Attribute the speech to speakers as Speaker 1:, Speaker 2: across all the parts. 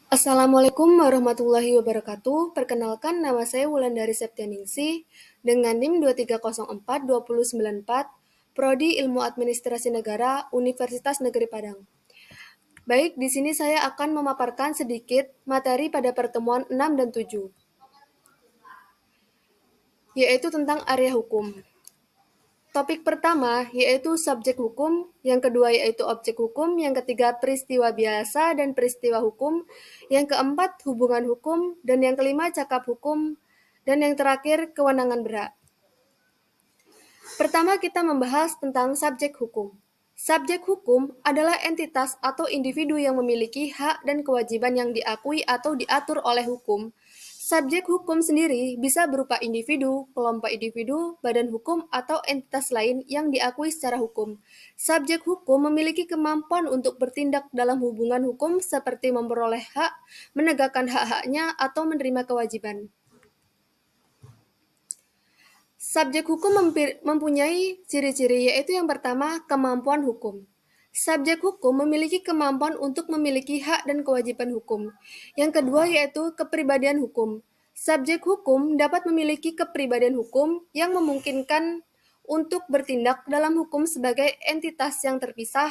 Speaker 1: Assalamualaikum warahmatullahi wabarakatuh. Perkenalkan, nama saya Wulandari Septianingsih dengan NIM 2304294, Prodi Ilmu Administrasi Negara, Universitas Negeri Padang. Baik, di sini saya akan memaparkan sedikit materi pada pertemuan 6 dan 7, yaitu tentang area hukum. Topik pertama yaitu subjek hukum, yang kedua yaitu objek hukum, yang ketiga peristiwa biasa dan peristiwa hukum, yang keempat hubungan hukum, dan yang kelima cakap hukum, dan yang terakhir kewenangan berhak. Pertama kita membahas tentang subjek hukum. Subjek hukum adalah entitas atau individu yang memiliki hak dan kewajiban yang diakui atau diatur oleh hukum. Subjek hukum sendiri bisa berupa individu, kelompok individu, badan hukum, atau entitas lain yang diakui secara hukum. Subjek hukum memiliki kemampuan untuk bertindak dalam hubungan hukum seperti memperoleh hak, menegakkan hak-haknya, atau menerima kewajiban. Subjek hukum mempunyai ciri-ciri, yaitu yang pertama, kemampuan hukum. Subjek hukum memiliki kemampuan untuk memiliki hak dan kewajiban hukum. Yang kedua yaitu kepribadian hukum. Subjek hukum dapat memiliki kepribadian hukum yang memungkinkan untuk bertindak dalam hukum sebagai entitas yang terpisah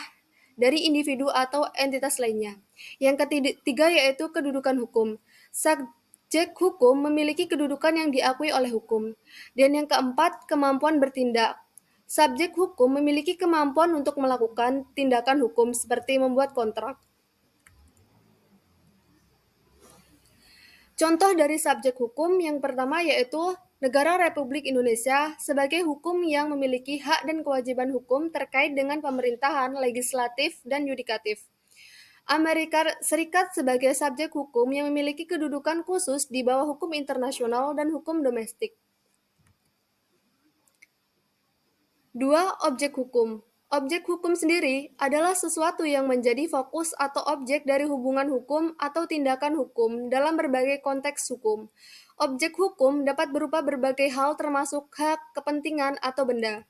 Speaker 1: dari individu atau entitas lainnya. Yang ketiga yaitu kedudukan hukum. Subjek hukum memiliki kedudukan yang diakui oleh hukum. Dan yang keempat, kemampuan bertindak. Subjek hukum memiliki kemampuan untuk melakukan tindakan hukum seperti membuat kontrak. Contoh dari subjek hukum yang pertama yaitu Negara Republik Indonesia sebagai hukum yang memiliki hak dan kewajiban hukum terkait dengan pemerintahan, legislatif, dan yudikatif. Amerika Serikat sebagai subjek hukum yang memiliki kedudukan khusus di bawah hukum internasional dan hukum domestik. 2. Objek hukum. Objek hukum sendiri adalah sesuatu yang menjadi fokus atau objek dari hubungan hukum atau tindakan hukum dalam berbagai konteks hukum. Objek hukum dapat berupa berbagai hal termasuk hak, kepentingan, atau benda.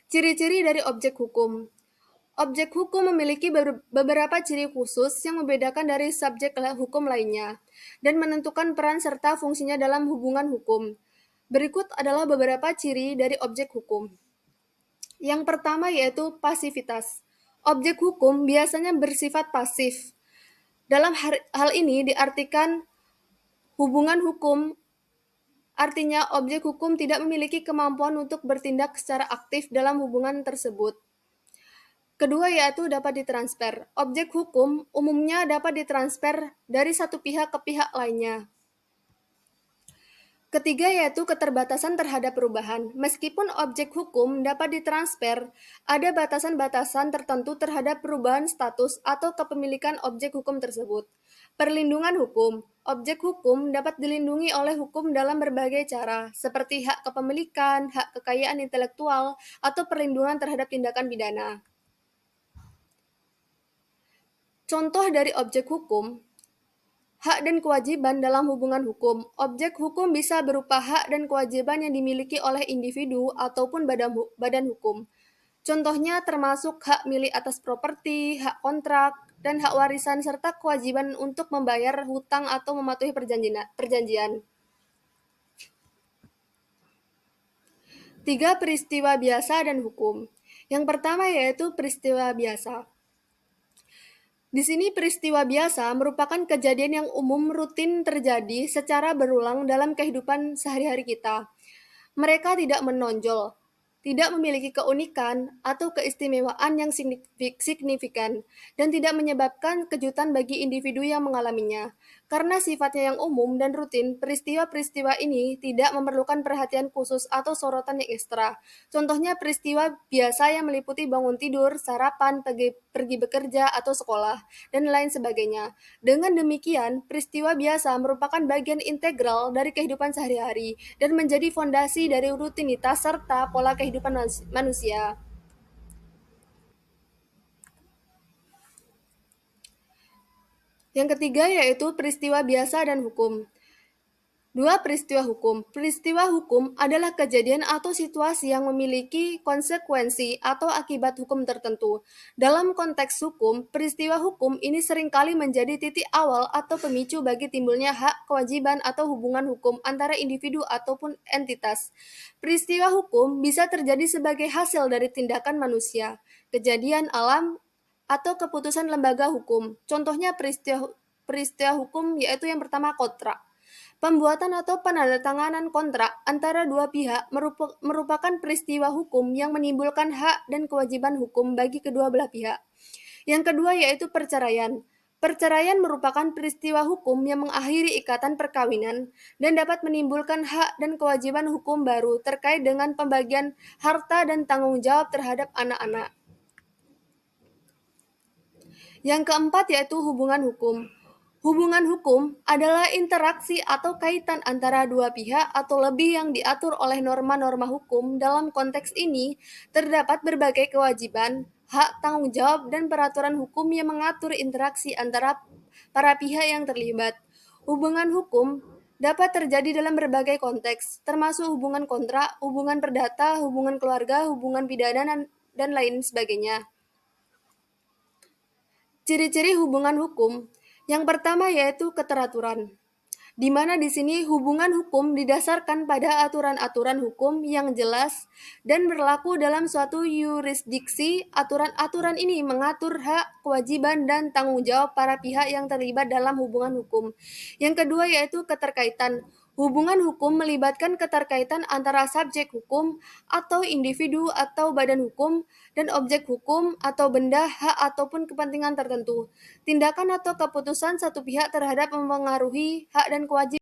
Speaker 1: Ciri-ciri dari objek hukum. Objek hukum memiliki beberapa ciri khusus yang membedakan dari subjek hukum lainnya dan menentukan peran serta fungsinya dalam hubungan hukum. Berikut adalah beberapa ciri dari objek hukum. Yang pertama yaitu pasivitas. Objek hukum biasanya bersifat pasif. Dalam hal ini diartikan hubungan hukum, artinya objek hukum tidak memiliki kemampuan untuk bertindak secara aktif dalam hubungan tersebut. Kedua yaitu dapat ditransfer. Objek hukum umumnya dapat ditransfer dari satu pihak ke pihak lainnya. Ketiga yaitu keterbatasan terhadap perubahan. Meskipun objek hukum dapat ditransfer, ada batasan-batasan tertentu terhadap perubahan status atau kepemilikan objek hukum tersebut. Perlindungan hukum. Objek hukum dapat dilindungi oleh hukum dalam berbagai cara, seperti hak kepemilikan, hak kekayaan intelektual, atau perlindungan terhadap tindakan pidana. Contoh dari objek hukum, hak dan kewajiban dalam hubungan hukum. Objek hukum bisa berupa hak dan kewajiban yang dimiliki oleh individu ataupun badan hukum. Contohnya termasuk hak milik atas properti, hak kontrak, dan hak warisan serta kewajiban untuk membayar hutang atau mematuhi perjanjian. 3. Peristiwa biasa dan hukum. Yang pertama yaitu peristiwa biasa. Di sini peristiwa biasa merupakan kejadian yang umum rutin terjadi secara berulang dalam kehidupan sehari-hari kita. Mereka tidak menonjol, tidak memiliki keunikan atau keistimewaan yang signifikan, dan tidak menyebabkan kejutan bagi individu yang mengalaminya. Karena sifatnya yang umum dan rutin, peristiwa-peristiwa ini tidak memerlukan perhatian khusus atau sorotan yang ekstra. Contohnya peristiwa biasa yang meliputi bangun tidur, sarapan, pergi bekerja atau sekolah, dan lain sebagainya. Dengan demikian, peristiwa biasa merupakan bagian integral dari kehidupan sehari-hari dan menjadi fondasi dari rutinitas serta pola kehidupan manusia. Yang ketiga yaitu peristiwa biasa dan hukum. 2. Peristiwa hukum. Peristiwa hukum adalah kejadian atau situasi yang memiliki konsekuensi atau akibat hukum tertentu. Dalam konteks hukum, peristiwa hukum ini seringkali menjadi titik awal atau pemicu bagi timbulnya hak, kewajiban, atau hubungan hukum antara individu ataupun entitas. Peristiwa hukum bisa terjadi sebagai hasil dari tindakan manusia, kejadian alam, atau keputusan lembaga hukum. Contohnya peristiwa hukum yaitu yang pertama kontrak. Pembuatan atau penandatanganan kontrak antara dua pihak merupakan peristiwa hukum yang menimbulkan hak dan kewajiban hukum bagi kedua belah pihak. Yang kedua yaitu perceraian. Perceraian merupakan peristiwa hukum yang mengakhiri ikatan perkawinan dan dapat menimbulkan hak dan kewajiban hukum baru terkait dengan pembagian harta dan tanggung jawab terhadap anak-anak. Yang keempat yaitu hubungan hukum. Hubungan hukum adalah interaksi atau kaitan antara dua pihak atau lebih yang diatur oleh norma-norma hukum. Dalam konteks ini, terdapat berbagai kewajiban, hak, tanggung jawab, dan peraturan hukum yang mengatur interaksi antara para pihak yang terlibat. Hubungan hukum dapat terjadi dalam berbagai konteks, termasuk hubungan kontrak, hubungan perdata, hubungan keluarga, hubungan pidana, dan lain sebagainya. Ciri-ciri hubungan hukum. Yang pertama yaitu keteraturan, di mana di sini hubungan hukum didasarkan pada aturan-aturan hukum yang jelas dan berlaku dalam suatu yurisdiksi. Aturan-aturan ini mengatur hak, kewajiban, dan tanggung jawab para pihak yang terlibat dalam hubungan hukum. Yang kedua yaitu keterkaitan. Hubungan hukum melibatkan keterkaitan antara subjek hukum atau individu atau badan hukum dan objek hukum atau benda, hak, ataupun kepentingan tertentu. Tindakan atau keputusan satu pihak terhadap mempengaruhi hak dan kewajiban